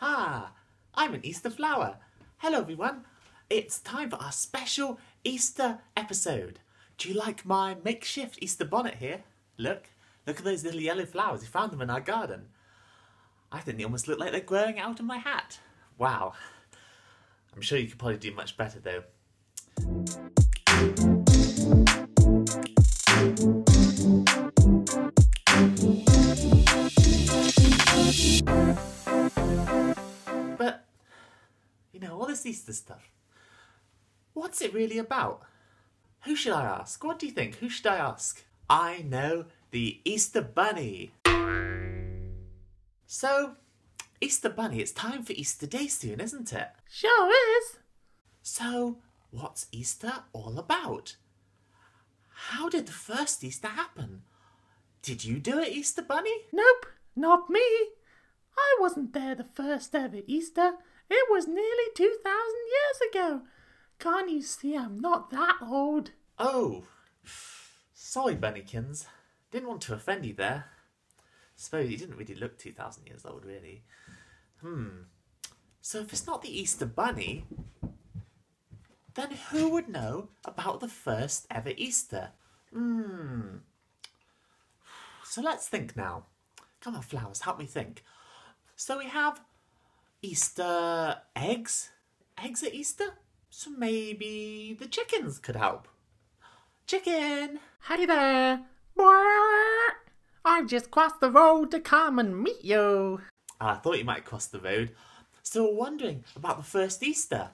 Ah, I'm an Easter flower. Hello everyone. It's time for our special Easter episode. Do you like my makeshift Easter bonnet here? Look at those little yellow flowers. We found them in our garden. I think they almost look like they're growing out of my hat. Wow. I'm sure you could probably do much better though. But, you know, all this Easter stuff, what's it really about? Who should I ask? What do you think? Who should I ask? I know, the Easter Bunny. So, Easter Bunny, it's time for Easter Day soon, isn't it? Sure is. So, what's Easter all about? How did the first Easter happen? Did you do it, Easter Bunny? Nope, not me. I wasn't there the first ever Easter. It was nearly 2,000 years ago. Can't you see I'm not that old? Oh, sorry, Bunnykins. Didn't want to offend you there. Suppose you didn't really look 2,000 years old, really. So if it's not the Easter Bunny, then who would know about the first ever Easter? So let's think now. Come on, flowers, help me think. So we have Easter eggs. Eggs at Easter? So maybe the chickens could help. Chicken! Hey there. I've just crossed the road to come and meet you. I thought you might cross the road. So we're wondering about the first Easter.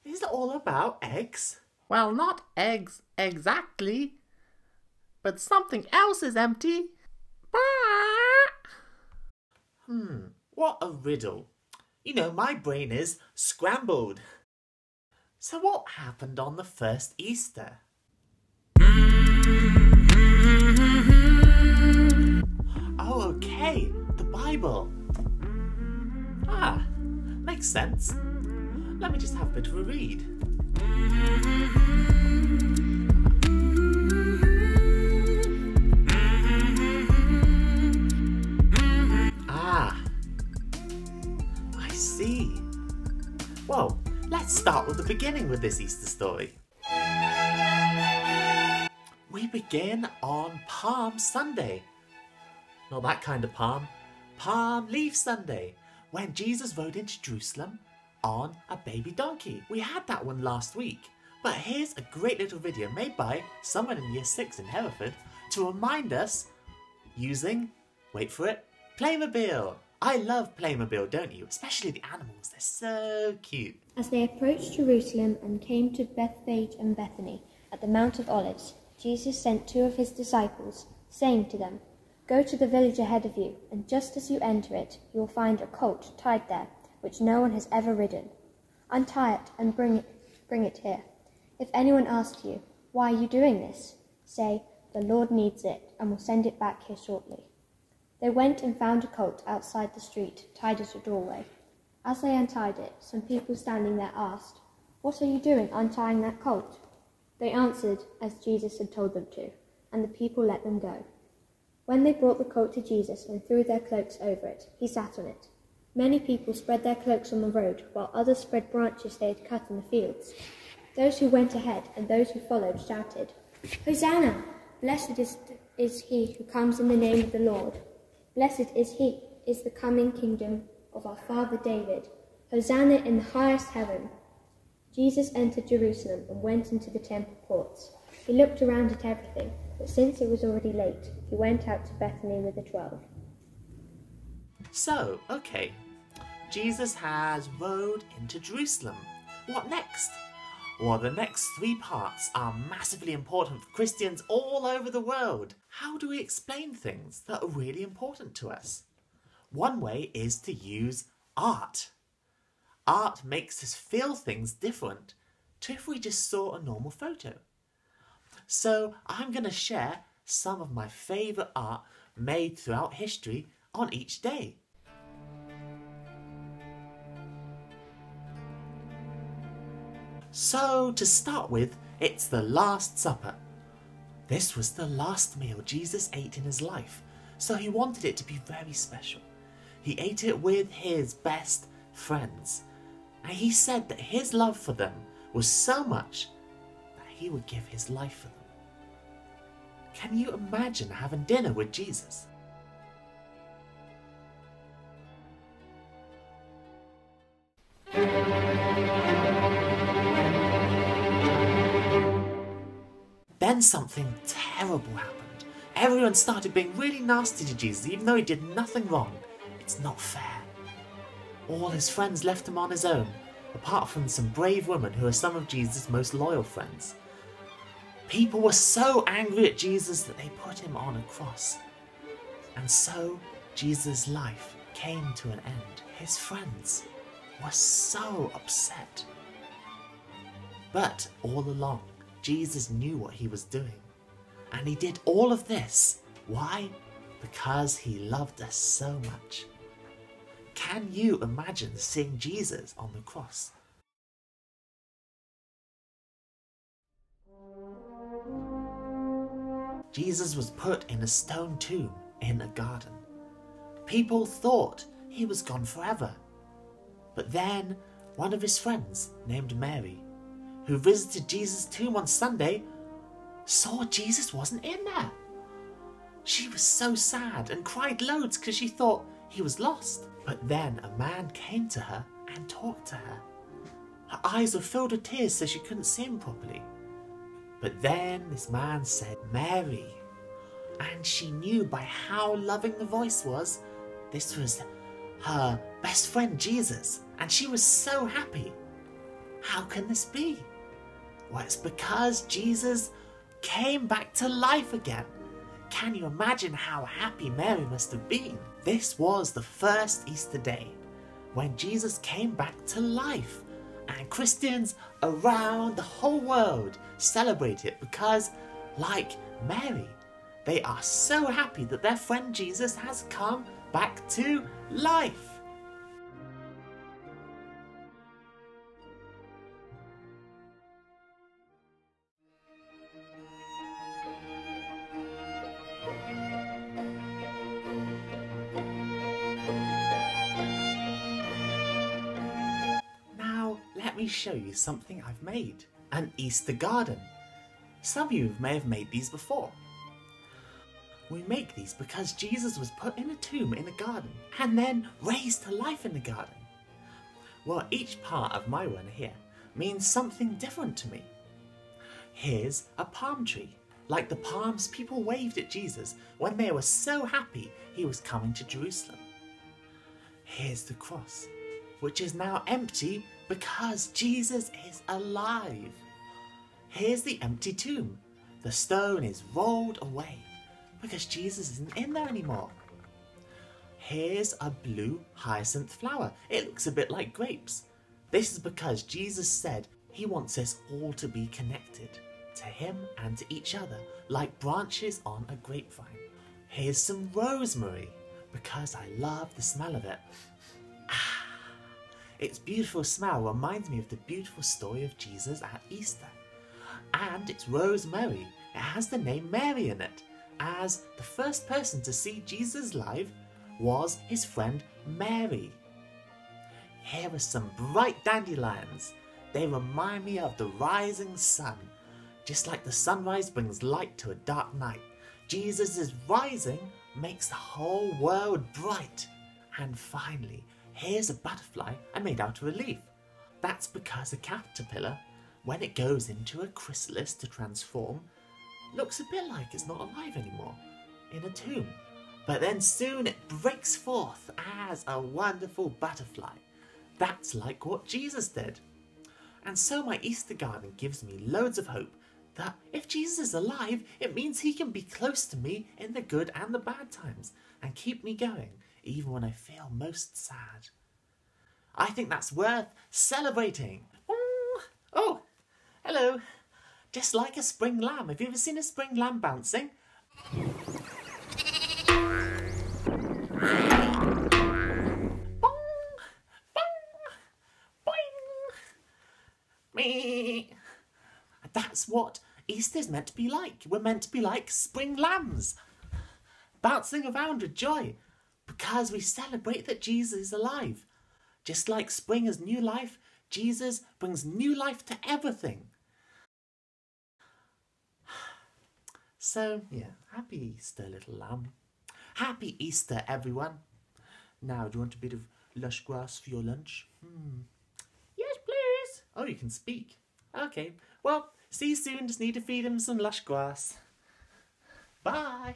Is it all about eggs? Well, not eggs exactly, but something else is empty. What a riddle. You know, my brain is scrambled. So what happened on the first Easter? Oh, okay, the Bible. Ah, makes sense. Let me just have a bit of a read. Ah, I see. Well, let's start with the beginning with this Easter story. We begin on Palm Sunday. Not that kind of palm. Palm Leaf Sunday, when Jesus rode into Jerusalem on a baby donkey. We had that one last week, but here's a great little video made by someone in Year 6 in Hereford to remind us using, wait for it, Playmobil. I love Playmobil, don't you? Especially the animals, they're so cute. As they approached Jerusalem and came to Bethphage and Bethany at the Mount of Olives, Jesus sent 2 of his disciples, saying to them, "Go to the village ahead of you, and just as you enter it, you will find a colt tied there, which no one has ever ridden. Untie it and bring it here. If anyone asks you, 'Why are you doing this?' say, 'The Lord needs it, and will send it back here shortly.'" They went and found a colt outside the street, tied at a doorway. As they untied it, some people standing there asked, "What are you doing untying that colt?" They answered as Jesus had told them to, and the people let them go. When they brought the colt to Jesus and threw their cloaks over it, he sat on it. Many people spread their cloaks on the road, while others spread branches they had cut in the fields. Those who went ahead and those who followed shouted, "Hosanna! Blessed is he who comes in the name of the Lord. Blessed is the coming kingdom of our father David. Hosanna in the highest heaven." Jesus entered Jerusalem and went into the temple courts. He looked around at everything, but since it was already late, he went out to Bethany with the 12. So, okay, Jesus has rode into Jerusalem. What next? Well, the next 3 parts are massively important for Christians all over the world. How do we explain things that are really important to us? One way is to use art. Art makes us feel things different to if we just saw a normal photo. So I'm going to share some of my favourite art made throughout history on each day. So to start with, it's the Last Supper. This was the last meal Jesus ate in his life, so he wanted it to be very special. He ate it with his best friends. And he said that his love for them was so much that he would give his life for them. Can you imagine having dinner with Jesus? Then something terrible happened. Everyone started being really nasty to Jesus even though he did nothing wrong. It's not fair. All his friends left him on his own, apart from some brave women who are some of Jesus' most loyal friends. People were so angry at Jesus that they put him on a cross. And so Jesus' life came to an end. His friends were so upset. But all along, Jesus knew what he was doing. And he did all of this. Why? Because he loved us so much. Can you imagine seeing Jesus on the cross? Jesus was put in a stone tomb in a garden. People thought he was gone forever. But then one of his friends named Mary, who visited Jesus' tomb on Sunday, saw Jesus wasn't in there. She was so sad and cried loads because she thought he was lost. But then a man came to her and talked to her. Her eyes were filled with tears so she couldn't see him properly. But then this man said, "Mary." And she knew by how loving the voice was, this was her best friend Jesus. And she was so happy. How can this be? Well, it's because Jesus came back to life again. Can you imagine how happy Mary must have been? This was the first Easter day when Jesus came back to life. And Christians around the whole world celebrate it because, like Mary, they are so happy that their friend Jesus has come back to life. Let me show you something I've made. An Easter garden. Some of you may have made these before. We make these because Jesus was put in a tomb in a garden and then raised to life in the garden. Well, each part of my run here means something different to me. Here's a palm tree, like the palms people waved at Jesus when they were so happy he was coming to Jerusalem. Here's the cross, which is now empty because Jesus is alive. Here's the empty tomb. The stone is rolled away because Jesus isn't in there anymore. Here's a blue hyacinth flower. It looks a bit like grapes. This is because Jesus said he wants us all to be connected to him and to each other like branches on a grapevine. Here's some rosemary because I love the smell of it. Its beautiful smell reminds me of the beautiful story of Jesus at Easter. And it's rosemary. It has the name Mary in it, as the first person to see Jesus live was his friend Mary. Here are some bright dandelions. They remind me of the rising sun. Just like the sunrise brings light to a dark night, Jesus' rising makes the whole world bright. And finally, here's a butterfly I made out of a leaf. That's because a caterpillar, when it goes into a chrysalis to transform, looks a bit like it's not alive anymore, in a tomb. But then soon it breaks forth as a wonderful butterfly. That's like what Jesus did. And so my Easter garden gives me loads of hope that if Jesus is alive, it means he can be close to me in the good and the bad times and keep me going, even when I feel most sad. I think that's worth celebrating. Oh, hello. Just like a spring lamb. Have you ever seen a spring lamb bouncing? That's what Easter's meant to be like. We're meant to be like spring lambs, bouncing around with joy, because we celebrate that Jesus is alive. Just like spring is new life, Jesus brings new life to everything. So, yeah, happy Easter, little lamb. Happy Easter, everyone. Now, do you want a bit of lush grass for your lunch? Yes, please. Oh, you can speak. Okay, well, see you soon. Just need to feed him some lush grass. Bye.